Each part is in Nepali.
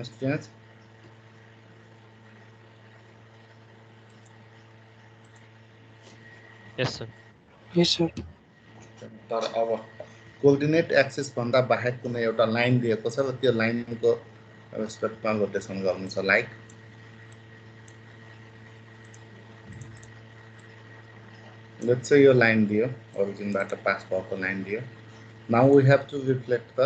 students? Yes, sir. Yes, sir. तर अब कोअर्डिनेट एक्सिस भन्दा बाहेक कुनै एउटा लाइन दिएको छ र त्यो लाइनको रेस्पेक्टमा रोटेसन गर्नु छ लाइक लेट्स से यो लाइन दियो ओरिजिनबाट पास भएको लाइन दियो now we have to reflect the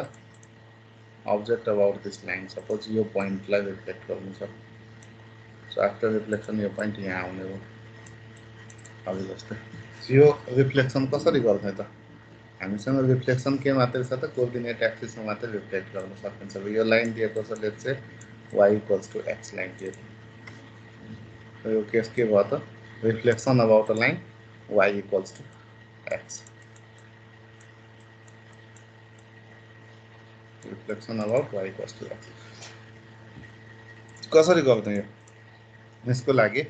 object about this line suppose यो पोइन्टलाई रिफ्लेक्ट गर्नु छ सो आफ्टर रिफ्लेक्सन यो पोइन्ट यहाँ आउने हो अब जस्तै यो रिफ्लेक्सन कसरी गर्ने त हामीसँग रिफ्लेक्सन के मात्रै छ त कोअर्डिनेट एक्सिसमा मात्रै रिफ्लेक्ट गर्न सकिन्छ यो लाइन दिएको छ let's say y = x line दिएको यो केस के भयो त reflection about a line y = x reflection about y = x कसरी गर्ने यो यसको लागि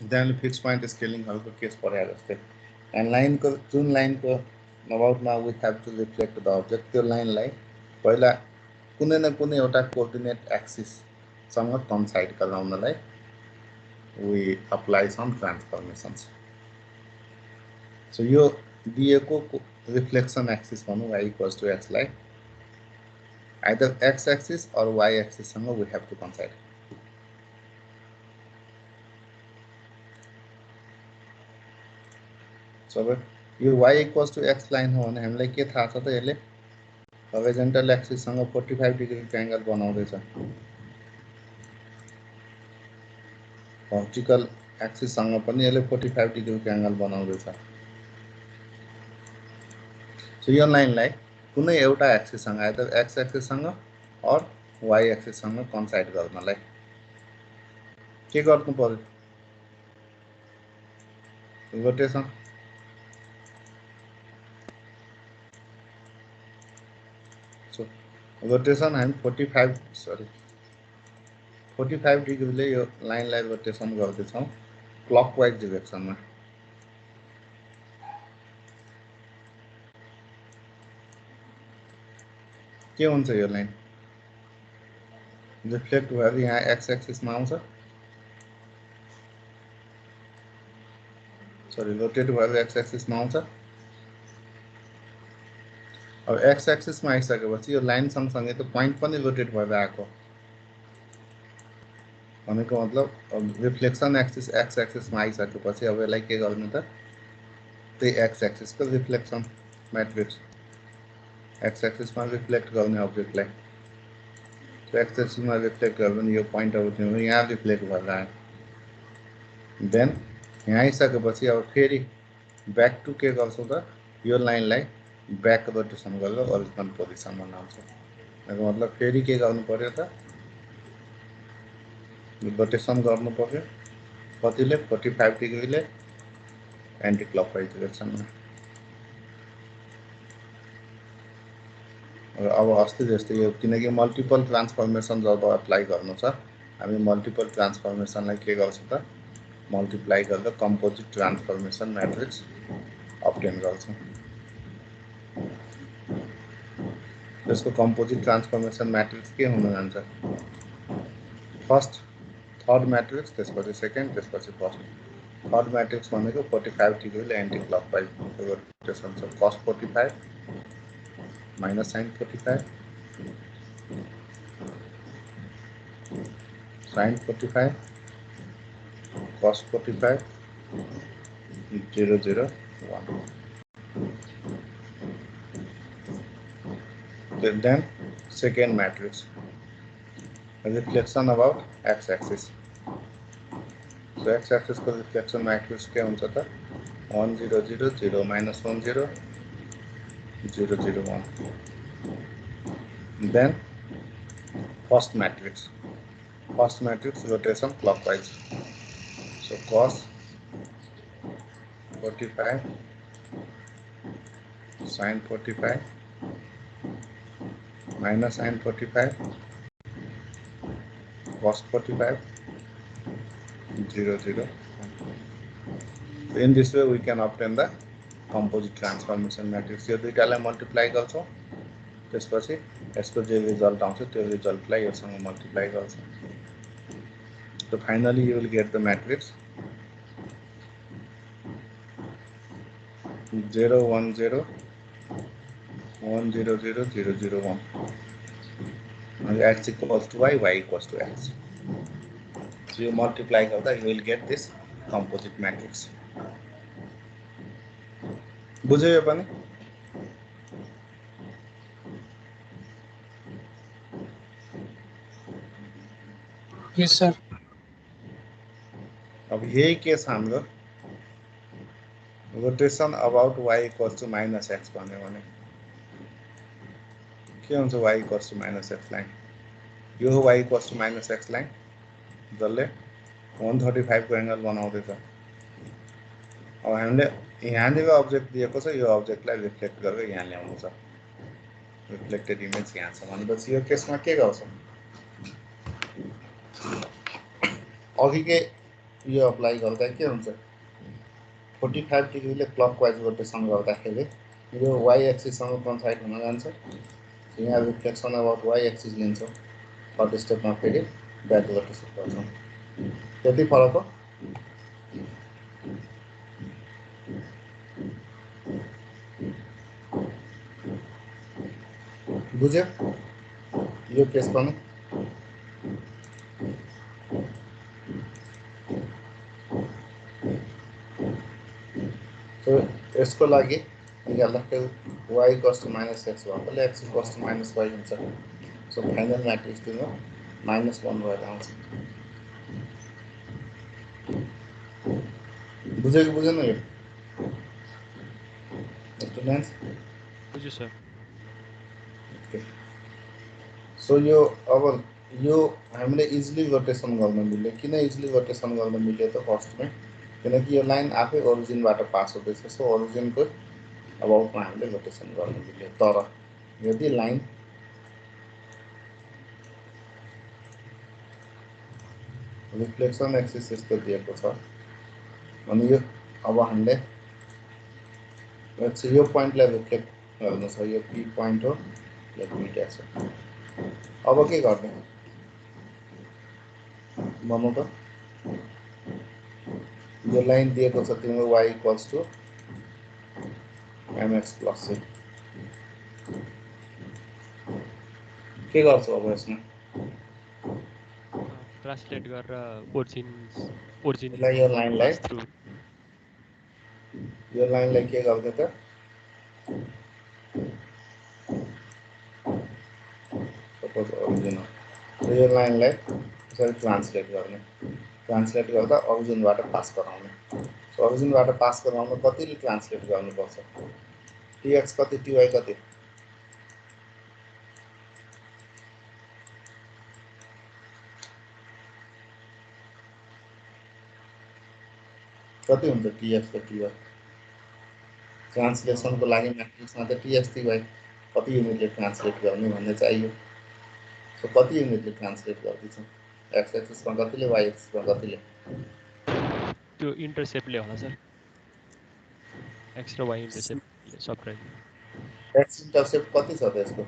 त्यहाँले फिक्स पोइन्ट स्केलिङहरुको केस पढाए जस्तै एन्ड लाइनको जुन लाइनको अबाउटमा we have to reflect the object त्यो लाइनलाई पहिला कुनै न कुनै एउटा कोअर्डिनेट एक्सिस सँग कन्साइड गराउनलाई वी अप्लाई सम ट्रान्सफर्मेसन्स सो यो दिएको रिफ्लेक्सन एक्सिस भनौं y = x लाई either x axis or y axis सँग we have to coincide so यो y = x लाइन हो भने हामीलाई के थाहा छ त यसले होरिजोन्टल एक्सिस सँग 45 डिग्रीको एंगल बनाउँदै छ भर्टिकल एक्सिस सँग पनि यसले 45 डिग्रीको एंगल बनाउँदै छ सो यो लाइनलाई कुनै एउटा एक्सिस सँग either x एक्सिस सँग or y एक्सिस सँग कन्साइड गर्नलाई के गर्नु पर्यो रोटेसन सो रोटेसन हामी 45 डिग्रीले यो लाइनलाई रोटेसन गर्दै छौं क्लकवाइज डाइरेक्सनमा के हुन्छ यो लाइन रिफ्लेक्ट भएर यहाँ x एक्सिसमा आउँछ सरी रोटेट भएर x एक्सिसमा आउँछ अब x एक्सिसमा आइसकेपछि यो लाइन सँगसँगै त पोइन्ट पनि रोटेट भएर आएको भनेको मतलब रिफ्लेक्सन एक्सिस x एक्सिसमा आइसकेपछि अब यसलाई के गर्ने त त्यही x एक्सिसको रिफ्लेक्सन म्याट्रिक्स x एक्सिसमा रिफ्लेक्ट गर्ने अब्जेक्टलाई x एक्सिसमा रिफ्लेक्ट गर्यो भने यो पोइन्ट अब तिम्रो यहाँ रिफ्लेक्ट भएर आयो देन यहाँ आइसकेपछि अब फेरि ब्याक टु के गर्छौ त यो लाइनलाई ब्याक रोटेसन गरेर ओरिजिनल पोजिसनमा ल्याउँछ यसको मतलब फेरि के गर्नु पर्यो त रोटेसन गर्नु पर्यो कतिले 45 डिग्रीले एन्टी क्लकवाइज डाइरेक्सनमा अब अस्ति जस्तै यो किनकि मल्टिपल ट्रान्सफर्मेसन जब अप्लाई गर्नु छ हामी मल्टिपल ट्रान्सफर्मेसनलाई के गर्छौं त मल्टिप्लाई गरेर कम्पोजिट ट्रान्सफर्मेसन म्याट्रिक्स अब्टेन गर्छौं त्यसको कम्पोजिट ट्रान्सफर्मेसन म्याट्रिक्स के हुन जान्छ फर्स्ट थर्ड म्याट्रिक्स त्यसपछि सेकेन्ड त्यसपछि फर्स्ट थर्ड म्याट्रिक्स भनेको 45 डिग्रीले एन्टी क्लकवाइज रोटेसन छ cos 45 minus sin 45 sin 45 cos 45 0 0 1 then second matrix reflection about x axis so x axis को reflection matrix के हुन्छ त 1 0 0 0 minus 1 0 0 0 1 then first matrix rotation clockwise so cos 45 sin 45 minus sin 45 cos 45 0 0 in this way we can obtain the composite transformation matrix यो दुईटालाई मल्टिप्लाई गर्छौं त्यसपछि यसको जे रिजल्ट आउँछ त्यो रिजल्टलाई योसँग मल्टिप्लाई गर्छ। So finally you will get the matrix 0 1 0 1 0 0 0 0 1 and x equals to y, y equals to x. So you multiply that, you will get this composite matrix. बुझ्यो यो पनि? Yes sir. अब यही केस हाम्रो rotation about y equals to minus X भन्यो भने के हुन्छ y equals to minus X line? यो हो y equals to minus X line जसले 135 को एंगल बनाउँदैछ। अब हामीले यहाँनिर अब्जेक्ट दिएको छ, यो अब्जेक्टलाई रिफ्लेक्ट गरेर यहाँ ल्याउनु छ। रिफ्लेक्टेड इमेज यहाँ छ भनेपछि यो केसमा के गर्छ? अघिकै यो अप्लाई गर्दा के हुन्छ? 45 डिग्रीले क्लकवाइज रोटेसन गर्दाखेरि यो वाई एक्सिससँग कन्साइड हुन जान्छ। यहाँ रिफ्लेक्सन अबाउट वाई एक्सिस लिन्छौँ। थर्ड स्टेपमा फेरि ब्याक रोटेसन गर्छौँ। त्यति फरक हो। बुझ्यो यो केस पनि? So यसको लागि निकाल्दाखेरि y equals to minus X भएकोले x equals to minus Y हुन्छ। सो फाइनल म्याट्रिक्स तिम्रो -1 भएर आउँछ। बुझ्यो कि बुझेन यो स्टुडेन्ट्स? बुझ्यो सर। ओके। सो यो अब यो हामीले इजिली रोटेसन गर्न मिल्यो। किन इजिली रोटेसन गर्न मिल्यो त? फर्स्टमै किनकि यो लाइन आफै ओरिजिनबाट पास हुँदैछ। सो ओरिजिनको अबाउटमा हामीले रोटेसन गर्न मिल्यो। तर यदि लाइन रिफ्लेक्सन एक्सिस यस्तो दिएको छ भने यो अब हामीले यो पोइन्टलाई रिफ्लेक्ट गर्नु छ। यो पी पोइन्ट हो, यो पी ड्यास हो। अब के गर्ने भन्नु त? यो लाइन दिएको छ तिम्रो y equals to mx plus c। के गर्छौ अब यसमा? ट्रान्सलेट गरेर ओरिजिन यो लाइनलाई पास थ्रु यो लाइनलाई के गर्दै त? सपोज ओरिजिन हो। यो लाइनलाई यसरी ट्रान्सलेट गर्ने। ट्रान्सलेट गर्दा ओरिजिनबाट पास गराउने। सो ओरिजिनबाट पास गराउन कतिले ट्रान्सलेट गर्नुपर्छ? टीएक्स कति, टीवाई कति? कति हुन्छ टीएक्स र टीवाई? ट्रान्सलेसनको लागि म्याट्रिक्समा त टीएक्स टीवाई कति युनिटले ट्रान्सलेट गर्ने भन्ने चाहियो। सो कति युनिटले ट्रान्सलेट गर्दैछ? एक्स एक्सिसमा कतिले, वाई एक्सिसमा कतिले? त्यो इन्टरसेप्टले होला सर। एक्स र वाई इन्टरसेप्टले सबट्र्याक्ट। एक्स इन्टरसेप्ट कति छ त्यसको?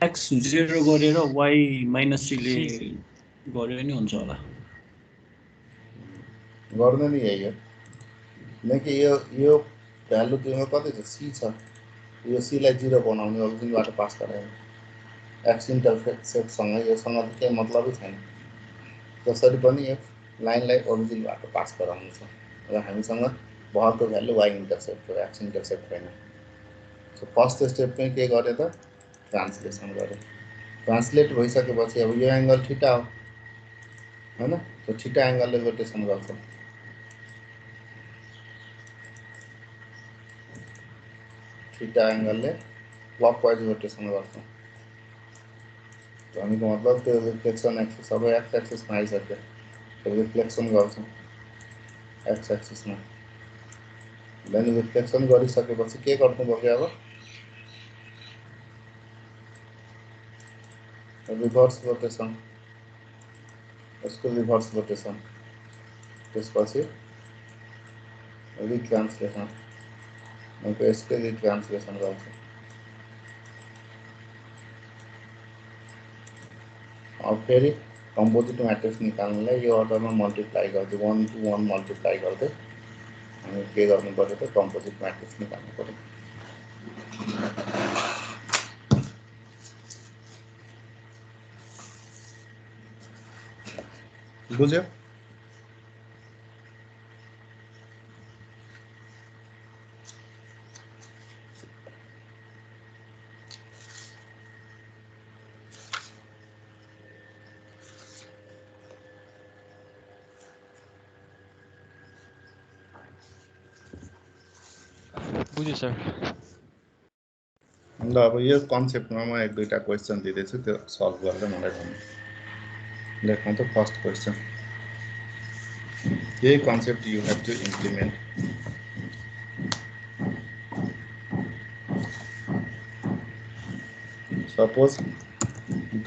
x 0 गरेर y माइनस c ले गर्यो नि हुन्छ होला। गर्नु नि यही हो। किनकि यो भ्यालु तिम्रो कति छ? सी छ। यो सीलाई 0 बनाउने ओरिजिनबाट पास गराउने। एक्स इन्टरसेप्टसँग योसँग त केही मतलबै छैन। जसरी पनि यो लाइनलाई ओरिजिनबाट पास गराउनु छ र हामीसँग भएको भ्यालु वाई इन्टरसेप्ट हो, एक्स इन्टरसेप्ट होइन। सो फर्स्ट स्टेपमै के गर्यो त? ट्रान्सलेसन गर्यो। ट्रान्सलेट भइसकेपछि अब यो एङ्गल थीटा हो हैन? त्यो थीटा एङ्गलले रोटेसन गर्छ। थीटा एङ्गलले क्लकवाइज रोटेसन गर्छ। भनेको मतलब त्यो रिफ्लेक्सन एक्सिस अब एक्स एक्सिसमा आइसक्यो। त्यो रिफ्लेक्सन गर्छ एक्स एक्सिसमा। देन रिफ्लेक्सन गरिसकेपछि के गर्नुपर्छ अब? Reverse rotation. यसको रिभर्स रोटेसन। त्यसपछि रिट्रान्सलेसन यसकै रिट्रान्सलेसन गर्छु। अब फेरि कम्पोजिट म्याट्रिक्स निकाल्नलाई यो अर्डरमा मल्टिप्लाई गर्दै 1 to 1 मल्टिप्लाई गर्दै हामी के गर्नु पर्यो त कम्पोजिट म्याट्रिक्स निकाल्नु पर्यो। बुझ्यो? बुझ्यो सर। ल अब यो कन्सेप्टमा म एक दुईवटा क्वेसन दिँदैछु, त्यो सल्भ गरेर मलाई भन्नु। लेख्नु त फर्स्ट क्वेसन, यही concept you have to implement. Suppose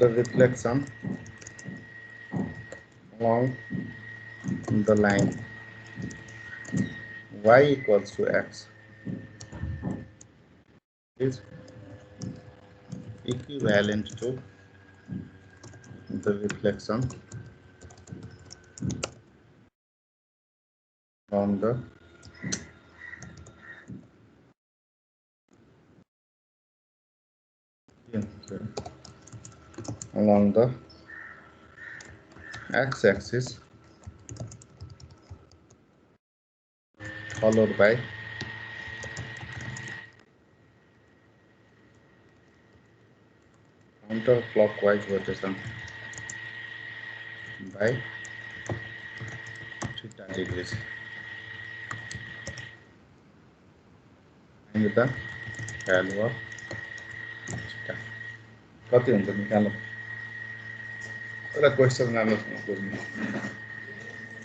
the reflection along the line y equals to x is equivalent to the reflection on the along the x-axis followed by counterclockwise rotation by theta degrees. Find the value of theta. कति हुन्छ निकाल्नु। एउटा क्वेसन राम्रोसँग बुझ्नु।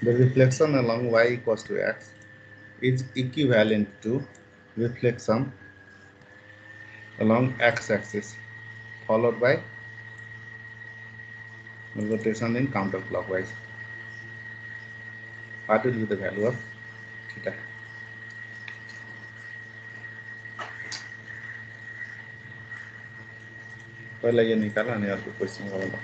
The reflection along y equals to x is equivalent to reflection along x-axis followed by rotation in counterclockwise. What will be the value of theta? पहिला यो निकाल अनि अर्को क्वेसन गरौँ।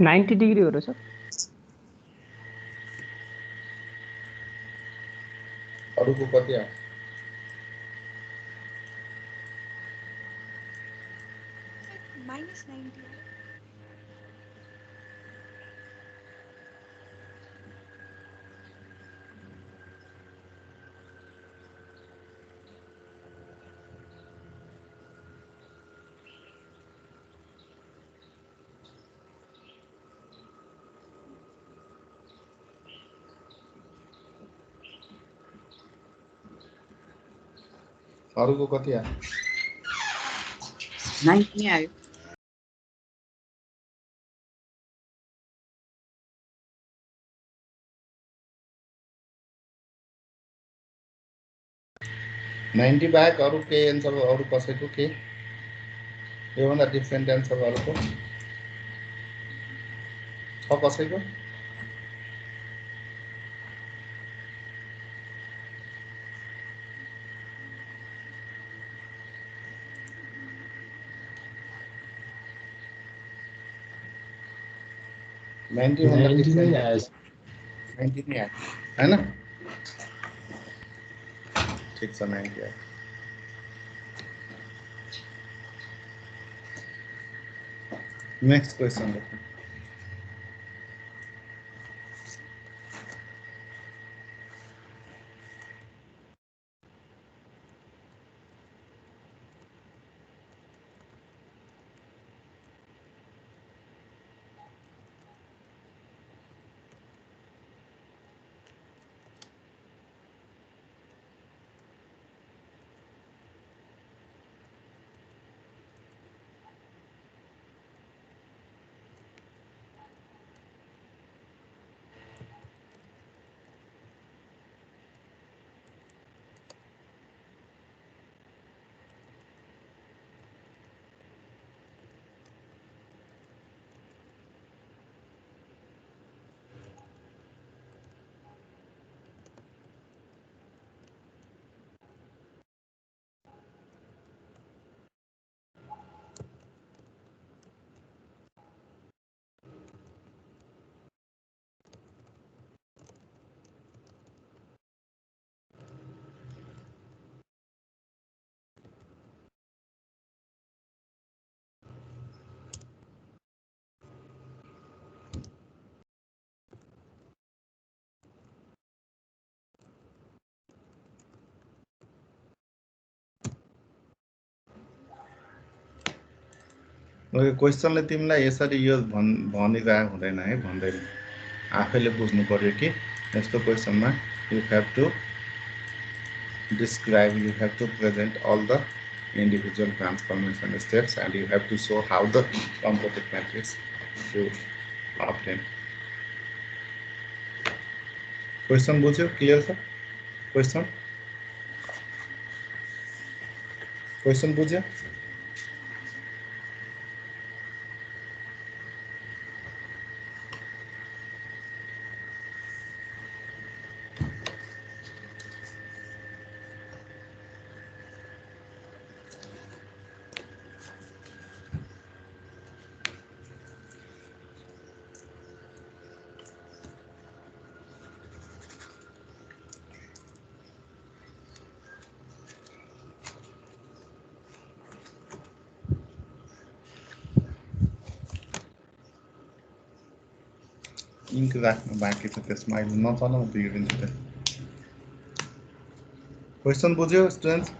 90 डिग्री हो र सर अरूको कति आयो? -90 हो। अरूको कति आयो? 90 आयो।90 बाहेक अरू केही एन्सर अरू कसैको के योभन्दा डिफ्रेन्ट एन्सर अरूको छ कसैको? नाइन्टी भन्दा 90 नै डिफ्रेन्ट आयो 90 नै आयो होइन? ठिक छ 90 आयो। नेक्स्ट क्वेसन लेख्नु। क्वेसनले तिमीलाई यसरी यो भनिरहेको हुँदैन है, भन्दैन। आफैले बुझ्नु पर्यो कि यस्तो क्वेसनमा you have to describe, you have to present all the individual transformation steps and you have to show how the composite matrix you obtain. Question बुझ्यो? क्लियर छ? क्वेसन बुझ्यो? इङ्क राख्नु बाँकी छ, त्यसमा अहिले नचलाउँ बिग्रिन्छ त्यो। क्वेसन बुझ्यो स्टुडेन्ट्स?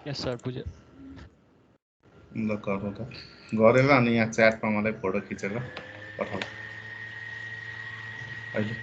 यस सर बुझ्यो। ल गरौँ त, गरेर अनि यहाँ च्याटमा मलाई फोटो खिचेर पठाऊ अहिले।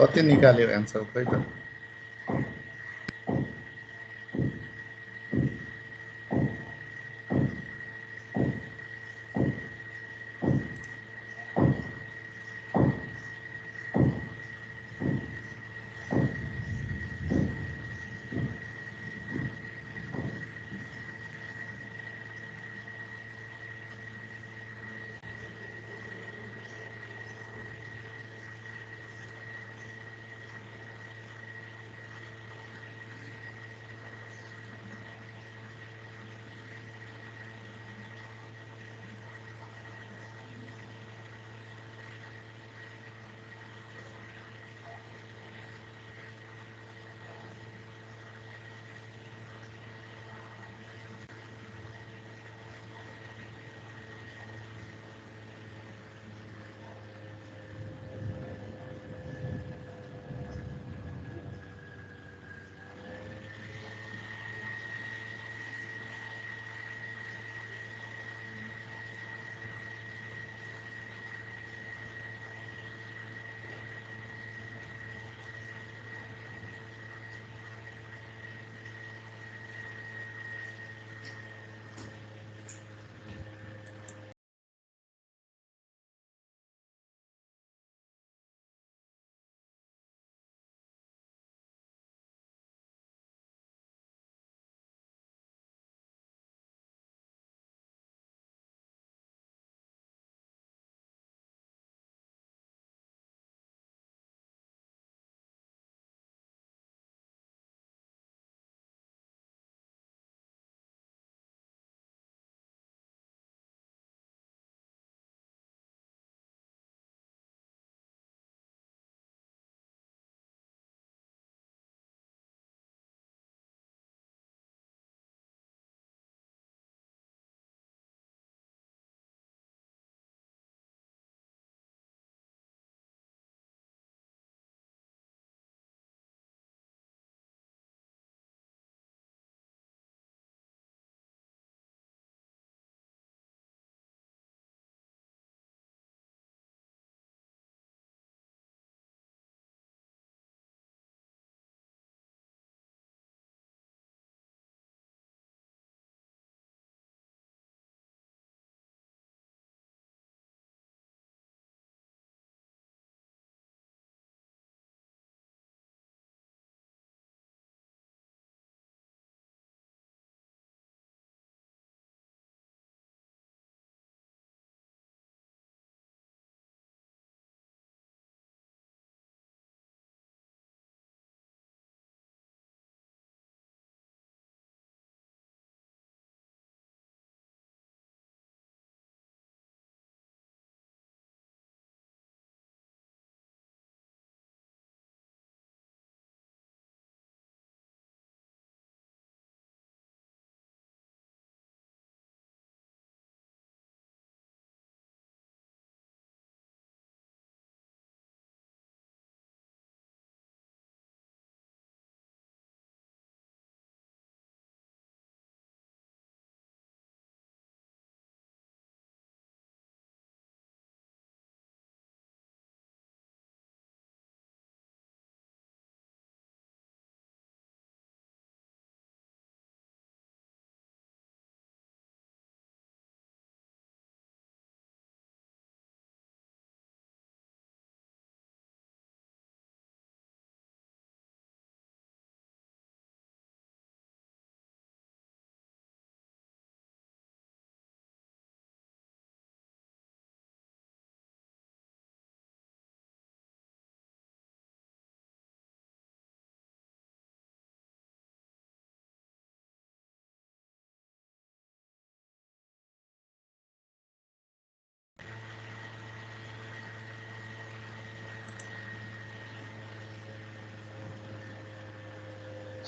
कति निकाल्यो एन्सर खै त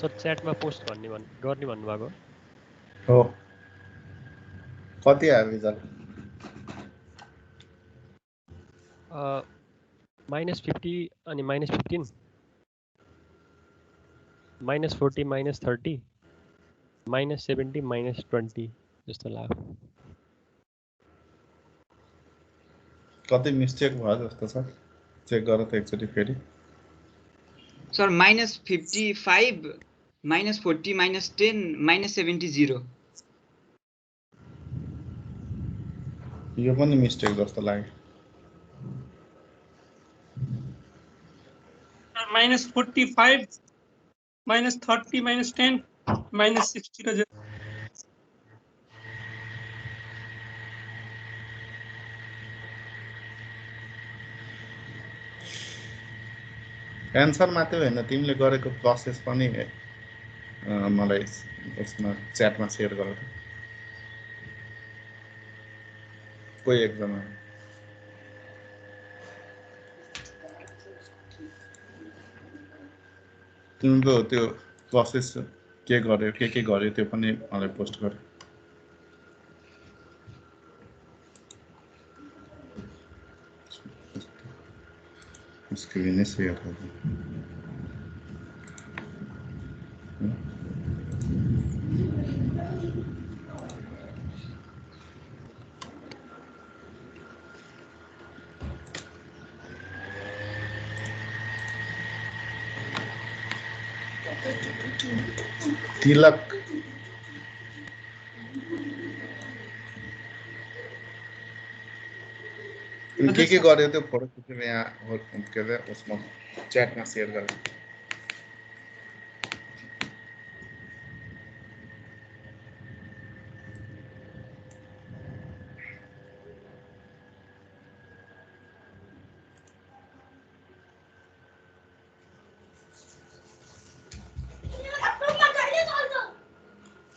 सर च्याटमा पोस्ट गर्ने भन्नुभएको हो कति आयो रिजल्ट -50 अनि -15 -40 -30 -70 -20 जस्तो लाग्यो कति मिस्टेक भयो जस्तो छ चेक गर त एकचोटि फेरि सर -55 -40 -10 -70 0 यो पनि मिस्टेक जस्तो लाग्यो -45 -30 -10 -60 र 0 एन्सर मात्रै होइन तिमीले गरेको प्रोसेस पनि मलाई उसमा च्याटमा सेयर गर कोही एकजना तिम्रो त्यो प्रोसेस के गर्यो के गर्यो त्यो पनि मलाई पोस्ट गर स्क्रिन सेयर गर तिलक के गर्यो त्यो फोटो खिचेर यहाँ के अरे उसमा च्याटमा सेयर गर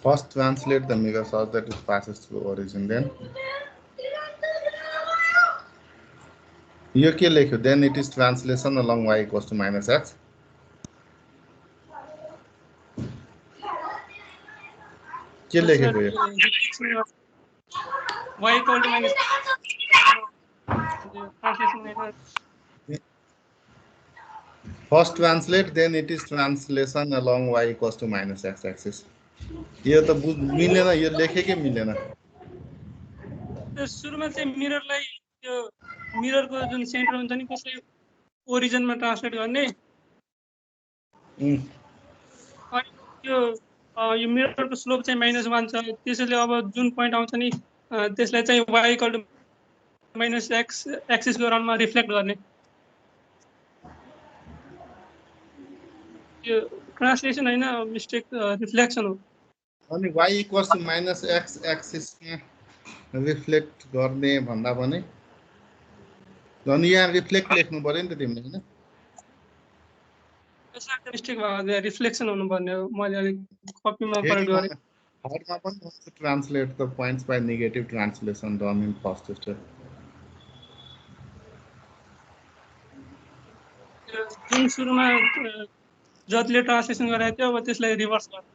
First translate the mirror so that it passes through origin. Then यो के लेख्यो then it is translation along y equals to minus x. के लेखेको यो y equal to minus First translate then it is translation along y equals to minus x axis. यो त मिलेन यो लेखेकै मिलेन सुरुमा चाहिँ मिररलाई त्यो मिररको जुन सेन्टर हुन्छ नि त्यसलाई ओरिजिनमा ट्रान्सलेट गर्ने अनि यो मिररको स्लोप चाहिँ -1 छ त्यसैले अब जुन पोइन्ट आउँछ नि त्यसलाई चाहिँ y इक्वल टु -x एक्सिसको राउन्डमा रिफ्लेक्ट गर्ने यो ट्रान्सलेसन हैन मिस्टेक रिफ्लेक्सन हो अनि y equals to minus x axis मा रिफ्लेक्ट गर्ने भन्दा पनि अनि यहाँ रिफ्लेक्ट लेख्नु पर्यो नि त तिमीले हैन त्यसमा मिस्टेक भयो रिफ्लेक्सन हुनु पर्ने हो मैले अलि कपीमा करेक्ट गरे हरमा पनि translate the points by negative translation done in first step जुन सुरुमा जतिले ट्रान्सलेसन गराएको थियो अब त्यसलाई रिभर्स गर्नु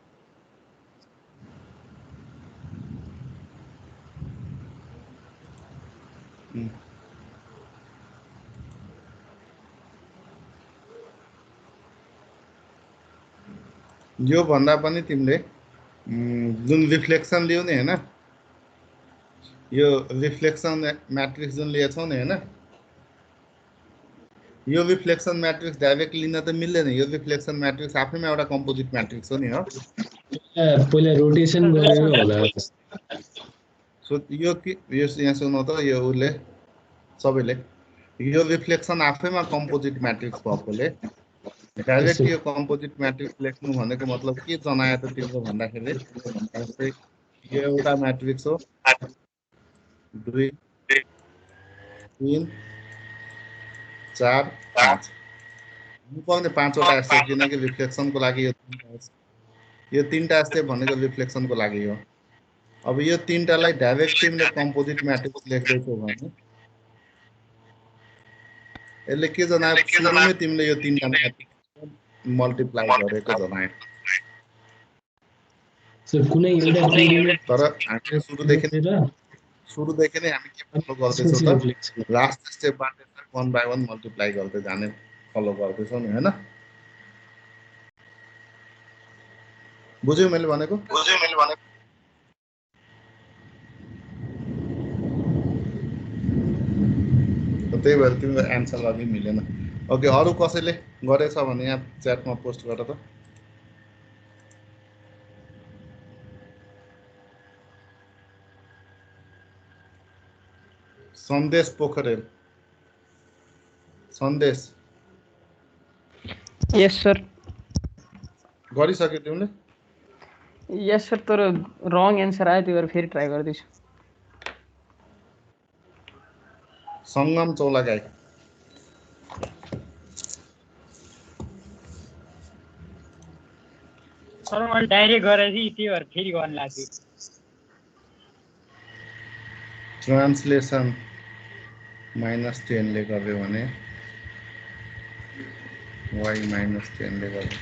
यो भन्दा पनि तिमीले जुन रिफ्लेक्सन लियौ नि हैन यो रिफ्लेक्सन म्याट्रिक्स जुन लिएछौ नि हैन यो रिफ्लेक्सन म्याट्रिक्स डाइरेक्ट लिन त मिल्दैन यो रिफ्लेक्सन म्याट्रिक्स आफैमा एउटा कम्पोजिट म्याट्रिक्स हो नि हो पहिला रोटेसन गरेर होला सो यो यहाँ सुन्नु त यो उले सबैले यो रिफ्लेक्सन आफैमा कम्पोजिट म्याट्रिक्स भएकोले डाइरेक्ट यो कम्पोजिट म्याट्रिक्स लेख्नु भनेको मतलब के जनायो त तिम्रो भन्दाखेरि जस्तै यो एउटा म्याट्रिक्स हो 2 3 4 5 पाउने 5 वटा स्टेप किनकि रिफ्लेक्सनको लागि यो तीनटा स्टेप भनेको रिफ्लेक्सनको लागि हो अब यो तीनटालाई डाइरेक्ट तिमीले कम्पोजिट म्याट्रिक्स लेख्दैछौ भने यसले के जनायो सुरुमै तिमीले यो तीनटा म्याट्रिक्स मल्टिप्लाई गरेको जनायो सर कुनै एउटा तर हामी सुरुदेखि नै हामी के फलो गर्दैछौँ त लास्ट स्टेपबाट 1 बाइ 1 मल्टिप्लाई गर्दै जाने फलो गर्दैछौँ नि हैन बुझ्यौ मैले भनेको त्यही भएर तिम्रो एन्सर अघि मिलेन ओके, अरू कसैले गरेछ भने यहाँ च्याटमा पोस्ट गर त। सन्देश पोखरेल, सन्देश यस सर। गरिसक्यो तिमीले? यस सर, तर रङ एन्सर आयो, त्यही भएर फेरि ट्राई गर्दैछु। सङ्गम चौलागाई, सर मैले डाइरेक्ट गरेँ कि त्यही भएर फेरि गर्न लाग्यो। ट्रान्सलेसन -10 ले गर्यो भने y -10 ले गर्यो।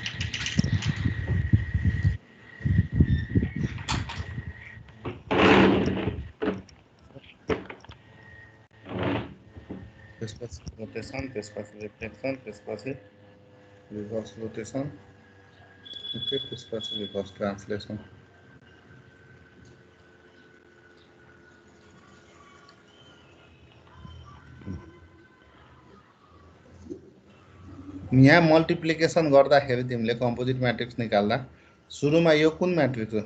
त्यसपछि रोटेसन, त्यसपछि रिफ्लेक्सन, त्यसपछि रिभर्स रोटेसन, ओके, त्यसपछि रिभर्स ट्रान्सलेसन। यहाँ मल्टिप्लिकेसन गर्दाखेरि तिमीले कम्पोजिट म्याट्रिक्स निकाल्दा सुरुमा यो कुन म्याट्रिक्स हो?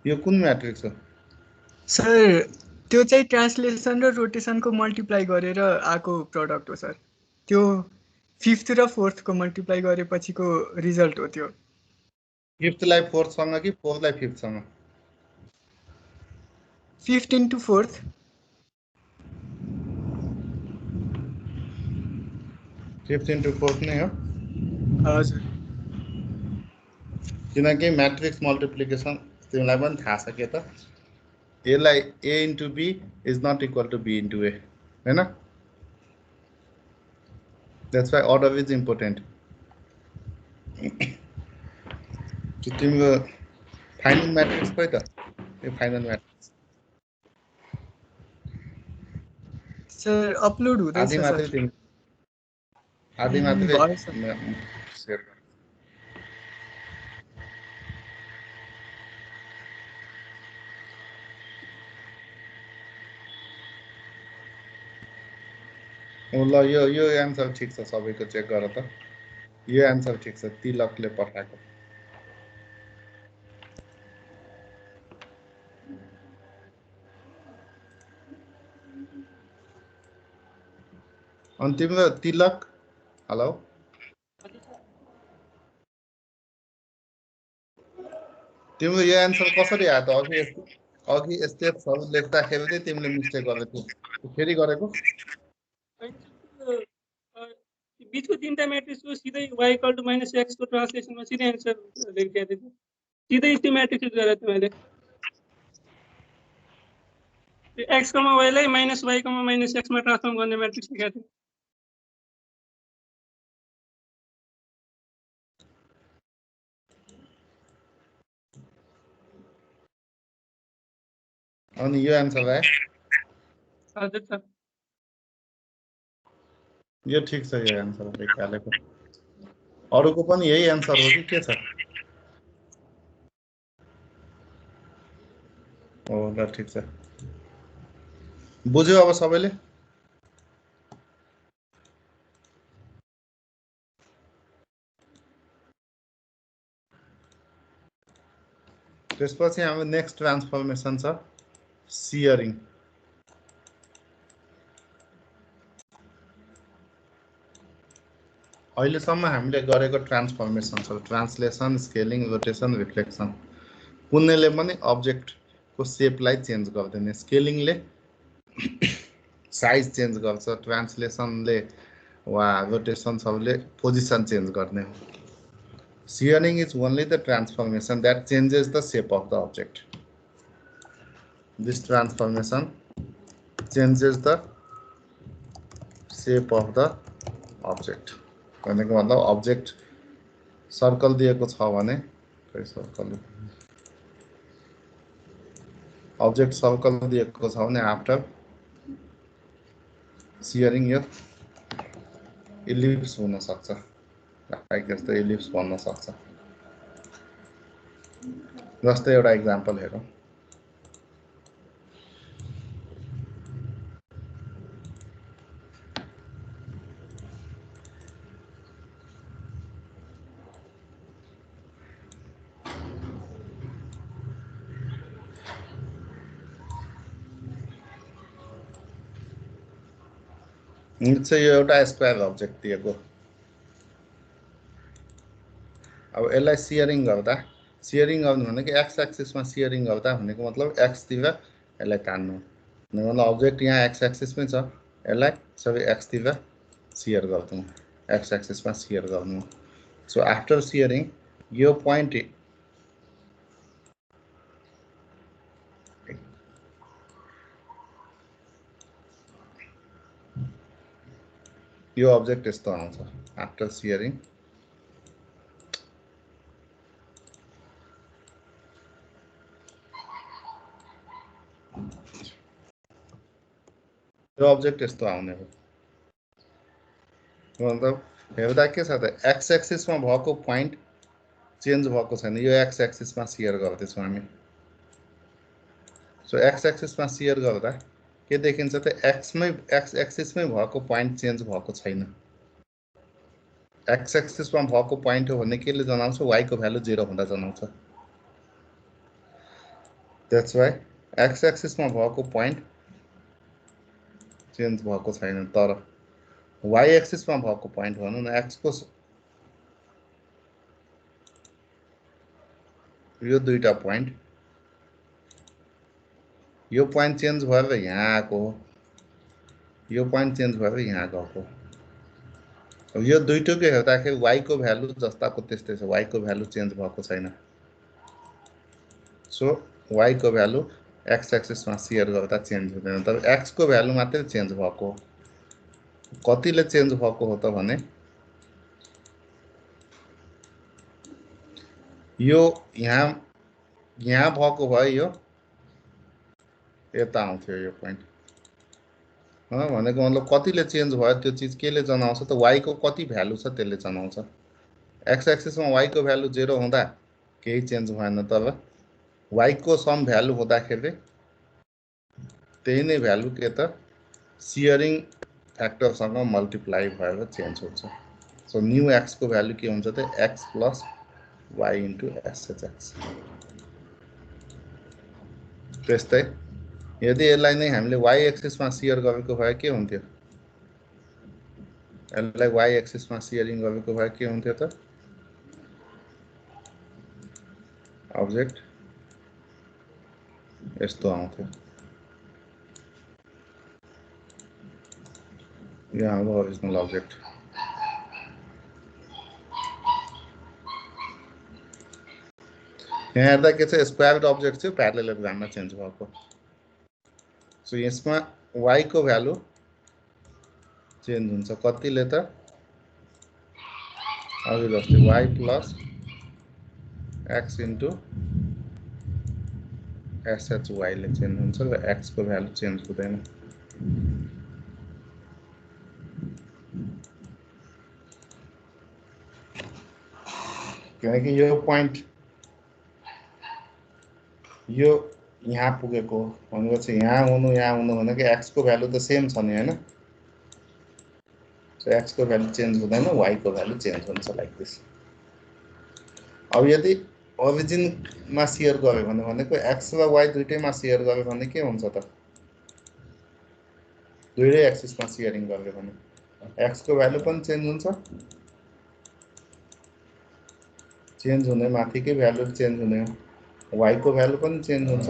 यो कुन म्याट्रिक्स हो? सर त्यो चाहिँ ट्रान्सलेसन र रोटेसनको मल्टिप्लाई गरेर आएको प्रडक्ट हो सर। त्यो 5th र 4th को मल्टिप्लाई गरेपछिको रिजल्ट हो त्यो। 5th लाई 4th सँग कि 4th लाई 5th सँग? 5th into 4th। 5th into 4th नै हो। हजुर, किनकि म्याट्रिक्स मल्टिप्लिकेसन तिमीलाई पनि थाहा छ के त, यसलाई a into b is not equal to b into a, हैन? That's why order is important. तिम्रो फाइनल म्याट्रिक्स खोइ त, यो फाइनल म्याट्रिक्स सर अपलोड हुँदैछ आधी मात्रै सर। तिमी आधी मात्रै भयो सर। सेयर गर। ल यो एन्सर ठिक छ, सबैको चेक गर त। यो एन्सर ठिक छ, तिलकले पठाएको। अनि तिम्रो तिलक, हेलो, तिम्रो यो एन्सर कसरी आयो त? अघि स्टेप्सहरू लेख्दाखेरि चाहिँ तिमीले मिस्टेक गरेको थियौ, फेरि गरेको? बिचको तीनटा म्याट्रिक्सको सिधै y = -x को ट्रान्सलेसनमा सिधै एन्सर लेखिदिएको थियो। सिधै त्यो म्याट्रिक्स युज गरेको थियो मैले। x, y लाई -y, -x मा ट्रान्सफर्म गर्ने म्याट्रिक्स लेखेको थियो। अनि यो एन्सर आयो? हजुर सर। यो ठिक छ, यो एन्सर लेखालेको। अरूको पनि यही एन्सर हो कि के छ? हो ल, ठिक छ। बुझ्यो अब सबैले? त्यसपछि हाम्रो नेक्स्ट ट्रान्सफर्मेसन छ सियरिङ। अहिलेसम्म हामीले गरेको ट्रान्सफर्मेसन छ ट्रान्सलेसन, स्केलिङ, रोटेसन, रिफ्लेक्सन। कुनैले पनि अब्जेक्टको सेपलाई चेन्ज गर्दैन। स्केलिङले साइज चेन्ज गर्छ, ट्रान्सलेसनले वा रोटेसन सबले पोजिसन चेन्ज गर्ने हो। Shearing is only the transformation that changes the shape of the object. This transformation changes the shape of the object. भनेको मतलब अब्जेक्ट सर्कल दिएको छ भने अब्जेक्ट सर्कल दिएको छ भने आफ्टर सियरिङ यो इलिप्स हुन सक्छ, लाइक जस्तो इलिप्स बन्न सक्छ। जस्तै एउटा इक्जाम्पल हेरौँ। चाहिँ यो एउटा स्क्वायर अब्जेक्ट दिएको। अब यसलाई सियरिङ गर्दा, सियरिङ गर्नु भनेको एक्स एक्सिसमा सियरिङ गर्दा भनेको मतलब एक्सतिर यसलाई तान्नु भनेको मतलब अब्जेक्ट यहाँ एक्स एक्सिसमै छ, यसलाई सबै एक्सतिर सियर गर्नु, एक्स एक्सिसमा सियर गर्नु। सो आफ्टर सियरिङ यो पोइन्ट यो अब्जेक्ट यस्तो आउँछ आफ्टर सियरिङ। यो अब्जेक्ट यस्तो आउने हो। मतलब हेर्दा के छ त एक्स एक्सिसमा भएको पोइन्ट चेन्ज भएको छैन, यो एक्स एक्सिसमा सियर गर्दैछौँ हामी। सो एक्स एक्सिसमा सियर गर्दा के देखिन्छ त एक्स एक्सिसमै भएको पोइन्ट चेन्ज भएको छैन। एक्स एक्सिसमा भएको पोइन्ट हो भने केले जनाउँछ, वाई को भ्यालु 0 हुँदा जनाउँछ। द्याट्स वाइ एक्स एक्सिसमा भएको पोइन्ट चेन्ज भएको छैन, तर वाई एक्सिसमा भएको पोइन्ट भनौँ न एक्स को यो दुईटा पोइन्ट, यो पोइन्ट चेन्ज भएर यहाँ आएको हो, यो पोइन्ट चेन्ज भएर यहाँ गएको। अब यो दुईटोकै हेर्दाखेरि वाई को भ्यालु जस्ताको त्यस्तै छ, वाई को भ्यालु चेन्ज भएको छैन। सो वाई को भ्यालु एक्स एक्सिसमा सियर गर्दा चेन्ज हुँदैन, तर एक्स को भ्यालु मात्रै चेन्ज भएको हो। कतिले चेन्ज भएको हो त भने यो यहाँ भएको भए यो यता आउँथ्यो यो पोइन्ट। भनेको मतलब कतिले चेन्ज भयो त्यो चिज केले जनाउँछ त वाई को कति भ्यालु छ त्यसले जनाउँछ। एक्स एक्सिसमा वाई को भ्यालु 0 हुँदा केही चेन्ज भएन, तर वाई को सम भ्यालु हुँदाखेरि त्यही नै भ्यालु के त सियरिङ फ्याक्टरसँग मल्टिप्लाई भएर चेन्ज हुन्छ। सो न्यू एक्स को भ्यालु के हुन्छ त एक्स प्लस वाई इन्टु एसएचएक्स। त्यस्तै यदि यसलाई नै हामीले वाई एक्सिसमा सियर गरेको भए के हुन्थ्यो, यसलाई वाई एक्सिसमा सियरिङ गरेको भए के हुन्थ्यो त अब्जेक्ट यस्तो आउँथ्यो। यो हाम्रो ओरिजिनल अब्जेक्ट। यहाँ हेर्दा के छ स्क्वायर्ड अब्जेक्ट चाहिँ प्यारालेलोग्राममा चेन्ज भएको। सो यसमा वाई को भ्यालु चेन्ज हुन्छ कतिले त अघि जस्तै वाई प्लस एक्स इन्टु एसएचवाई ले चेन्ज हुन्छ र एक्स को भ्यालु चेन्ज हुँदैन। किनकि यो पोइन्ट यो यहाँ पुगेको भनेपछि यहाँ हुनु भनेको एक्स को भ्यालु त सेम छ नि हैन। सो एक्स को भ्यालु चेन्ज हुँदैन, वाई को भ्यालु चेन्ज हुन्छ लाइक दिस। अब यदि ओरिजिनमा सियर गर्यो भनेको एक्स र वाई दुईटैमा सियर गर्यो भने के हुन्छ त दुईटै एक्सिसमा सियरिङ गर्यो भने एक्स को भ्यालु पनि चेन्ज हुन्छ, चेन्ज हुने माथिकै भ्यालु चेन्ज हुने हो, वाई को भ्यालु पनि चेन्ज हुन्छ।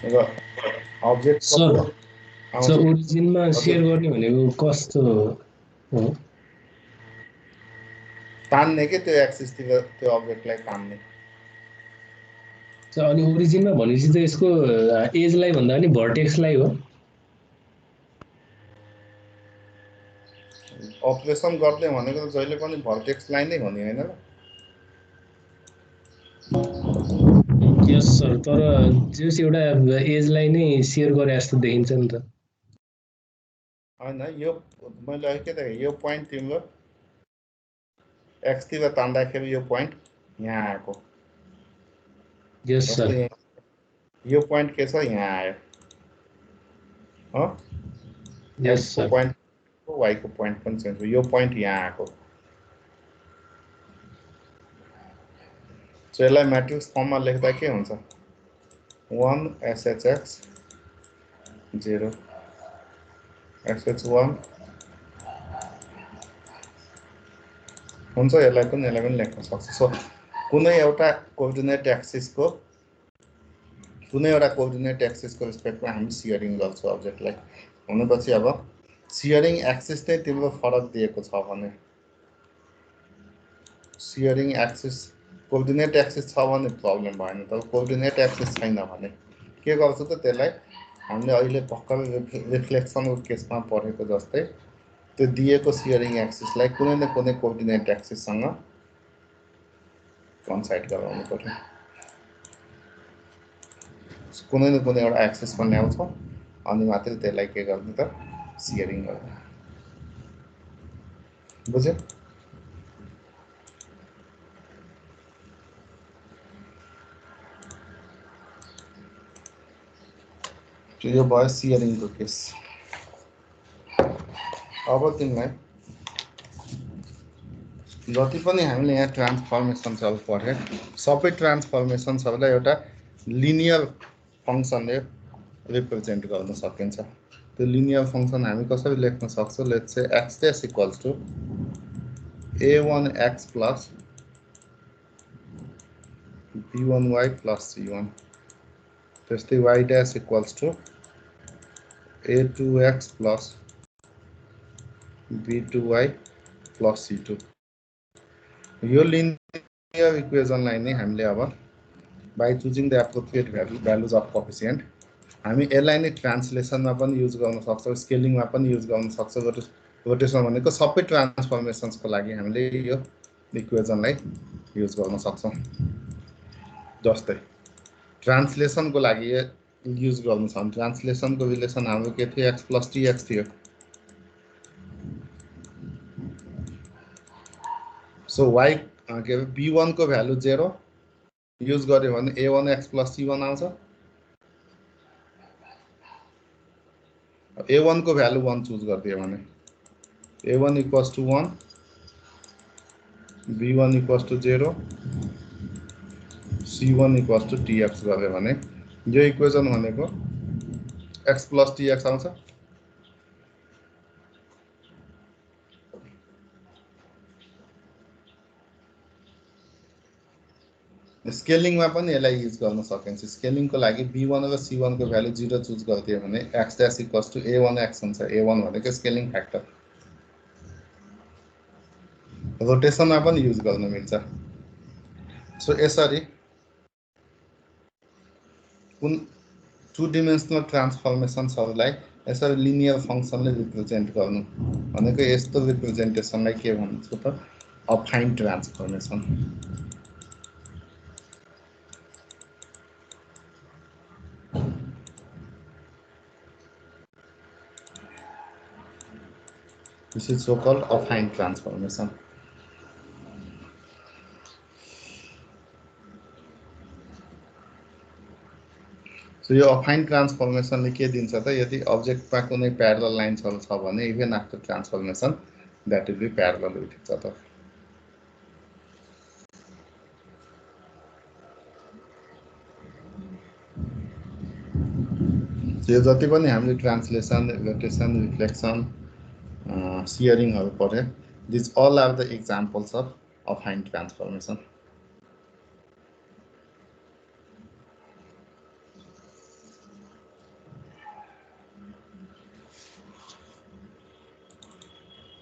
र अब्जेक्ट सर ओरिजिनमा शेयर गर्ने भनेको कस्तो हो? तान्ने के त्यो एक्सिसतिर त्यो अब्जेक्टलाई तान्ने। अनि ओरिजिनमा भनेपछि त यसको एजलाई भन्दा पनि भर्टेक्सलाई हो। अपरेसन गर्ने भनेको त जहिले पनि भर्टेक्सलाई नै हुने हैन र। यस सर, तर जस एउटा एजलाई नै शेयर गरे जस्तो देखिन्छ नि त। हैन यो मैले अहिले के देखेँ यो पोइन्ट तिम्रो एक्स तिर तान्दाखेरि यो पोइन्ट यहाँ आएको यस सर यो पोइन्ट के छ यहाँ आयो हो यस एक्स को सर पोइन्ट वाई को पोइन्ट पनि चेन्ज भयो यो पोइन्ट यहाँ आएको सो यसलाई म्याट्रिक्स फर्ममा लेख्दा के हुन्छ 1 SHX 0 SH1 हुन्छ यसलाई पनि लेख्न सक्छ सो कुनै एउटा कोअर्डिनेट एक्सिसको रिस्पेक्टमा हामी सियरिङ गर्छौँ अब्जेक्टलाई भनेपछि अब सियरिङ एक्सिस चाहिँ तिम्रो फरक दिएको छ भने सियरिङ एक्सिस कोअर्डिनेट एक्सिस छ भने प्रब्लम भएन तर कोअर्डिनेट एक्सिस छैन भने के गर्छ त त्यसलाई हामीले अहिले भर्खर रिफ्लेक्सनको केसमा पढेको जस्तै त्यो दिएको सियरिङ एक्सिसलाई कुनै न कुनै कोअर्डिनेट एक्सिससँग कन्साइड गराउनु पर्यो कुनै न कुनै एउटा एक्सिसमा ल्याउँछ अनि मात्रै त्यसलाई के गर्ने त सियरिङ गर्ने बुझ्यो यो भयो सियरिङको केस अब तिमीलाई जति पनि हामीले यहाँ ट्रान्सफर्मेसन्सहरू पढे सबै ट्रान्सफर्मेसन्सहरूलाई एउटा लिनियर फङ्सनले रिप्रेजेन्ट गर्न सकिन्छ त्यो लिनियर फङ्सन हामी कसरी लेख्न सक्छौँ let's say x dash equals to a1x plus b1y plus c1 त्यस्तै y dash equals to a2x plus b2y plus c2 यो लिनियर इक्वेसनलाई नै हामीले अब by choosing the appropriate values of coefficient हामी यसलाई नै ट्रान्सलेसनमा पनि युज गर्न सक्छौँ स्केलिङमा पनि युज गर्न सक्छौँ रोटेसन भनेको सबै ट्रान्सफर्मेसन्सको लागि हामीले यो इक्वेसनलाई युज गर्न सक्छौँ जस्तै ट्रान्सलेसनको लागि युज गर्नु छ भने ट्रान्सलेसनको रिलेसन हाम्रो के थियो x प्लस tx थियो सो y के b1 को भ्यालु 0 युज गर्यो भने a1x प्लस c1 आउँछ a1 को भ्यालु 1 चुज गरिदियो भने a1 equals to 1 b1 equals to 0 c1 equals to tx गर्यो भने यो इक्वेसन भनेको x प्लस tx आउँछ स्केलिङमा पनि यसलाई युज गर्न सकिन्छ स्केलिङको लागि b1 र c1 को भ्यालु 0 चुज गरिदियो भने x dash equals to a1x हुन्छ a1 भनेको स्केलिङ फ्याक्टर रोटेसनमा पनि युज गर्न मिल्छ सो यसरी कुन टु डिमेन्सनल ट्रान्सफर्मेसन्सहरूलाई यसरी लिनियर फङ्सनले रिप्रेजेन्ट गर्नु भनेको यस्तो रिप्रेजेन्टेसनलाई के भन्छ त अफाइन transformation This is so-called affine transformation. So यो affine transformation ले के दिन्छ त यदि अब्जेक्टमा कुनै प्यारलल लाइन्सहरु छ भने even after transformation that will be parallel with each other. So यो जति पनि हामीले ट्रान्सलेसन रोटेसन रिफ्लेक्सन सियरिङहरु पढे these all are the examples of affine transformation.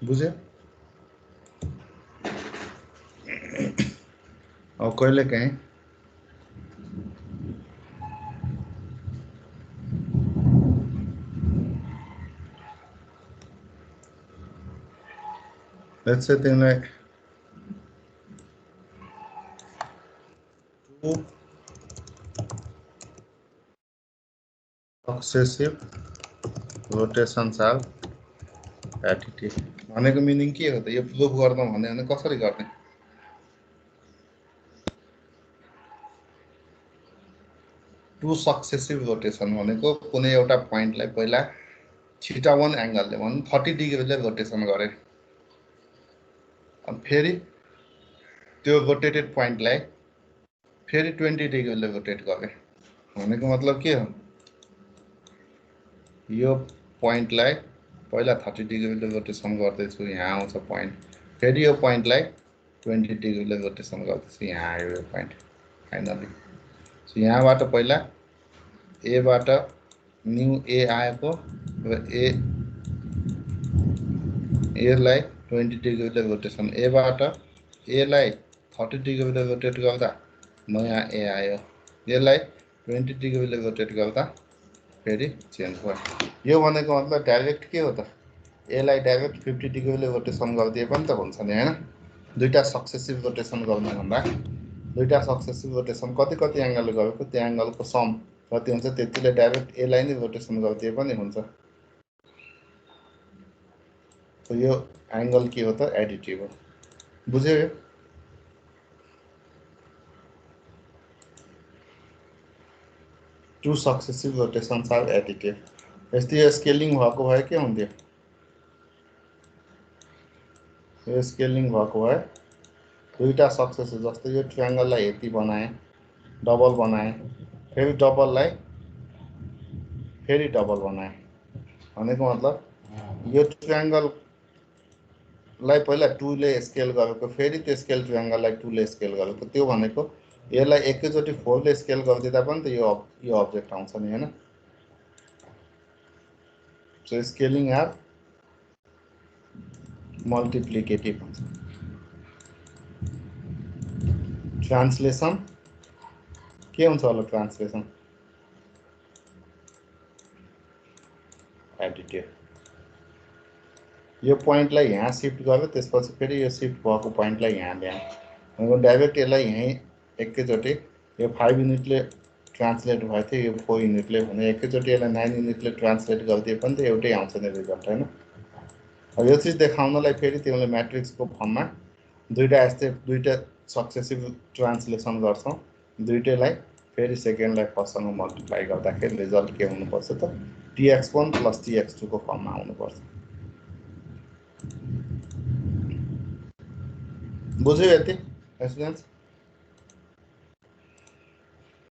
बुझे और कहिले कहीं let's say thing like two successive rotations are additive भनेको मिनिङ के हो त? यो प्रुभ गर्नु भने कसरी गर्ने? टु सक्सेसिभ रोटेसन भनेको कुनै एउटा पोइन्टलाई पहिला θ1 एंगलले भनौँ 30 डिग्रीले रोटेसन गरे, अनि फेरि त्यो रोटेटेड पोइन्टलाई फेरि 20 डिग्रीले रोटेट गरे। भनेको मतलब के हो? यो पोइन्टलाई पहिला 30 डिग्रीले रोटेसन गर्दैछु, यहाँ आउँछ पोइन्ट, फेरि यो पोइन्टलाई 20 डिग्रीले रोटेसन गर्दैछु, यहाँ आयो यो पोइन्ट फाइनली। सो यहाँबाट पहिला एबाट न्यू ए आएको र एलाई 20 डिग्रीले रोटेसन, एबाट एलाई 30 डिग्रीले रोटेट गर्दा नयाँ ए आयो, यसलाई 20 डिग्रीले रोटेट गर्दा फेरि चेन्ज भयो। यो भनेको मतलब डाइरेक्ट के हो त? एलाई डाइरेक्ट 50 डिग्रीले रोटेसन गरिदिए पनि त हुन्छ नि हैन? दुईटा सक्सेसिभ रोटेसन गर्ने भन्दा दुईटा सक्सेसिभ रोटेसन कति कति एंगलले गरेको त्यो एंगलको सम कति हुन्छ त्यतिले डाइरेक्ट एलाई नै रोटेसन गरिदिए पनि हुन्छ। तो यो एंगल के हो त? एडिटिभ हो। बुझ्यो यो? Two successive rotations are additive. यस्तै यो स्केलिङ भएको भए के हुन्थ्यो? यो स्केलिङ भएको भए दुईटा सक्सेसिभ, जस्तै यो ट्रायंगललाई यति बनाए, डबल बनाए, फेरि डबललाई फेरि डबल बनाए, भनेको मतलब यो ट्रायंगललाई पहिला 2 ले स्केल गरेको, फेरि त्यो स्केल ट्रायंगललाई 2 ले स्केल गरेको, त्यो भनेको यसलाई एकैचोटि 4 ले स्केल गरिदिँदा पनि त यो अब्जेक्ट आउँछ नि हैन? सो स्केलिङ आर मल्टिप्लिकेटिभ हुन्छ। ट्रान्सलेसन के हुन्छ होला? Translation additive. यो पोइन्टलाई यहाँ शिफ्ट गर्यो, त्यसपछि फेरि यो शिफ्ट भएको पोइन्टलाई यहाँ ल्यायो, डाइरेक्ट यसलाई यहीँ एकैचोटि यो 5 युनिटले ट्रान्सलेट भएको थियो, यो 4 युनिटले भने एकैचोटि यसलाई 9 युनिटले ट्रान्सलेट गरिदिए पनि त एउटै आउँछ नि रिजल्ट हैन? अब यो चिज देखाउनलाई फेरि तिमीले म्याट्रिक्सको फर्ममा दुईटा यस्तै दुईटा सक्सेसिभ ट्रान्सलेसन गर्छौ, दुईटैलाई फेरि सेकेन्डलाई फर्स्टसँग मल्टिप्लाई गर्दाखेरि रिजल्ट के हुनुपर्छ त? tx1 + tx2 को फर्ममा आउनुपर्छ। बुझ्यो यति स्टुडेन्ट्स?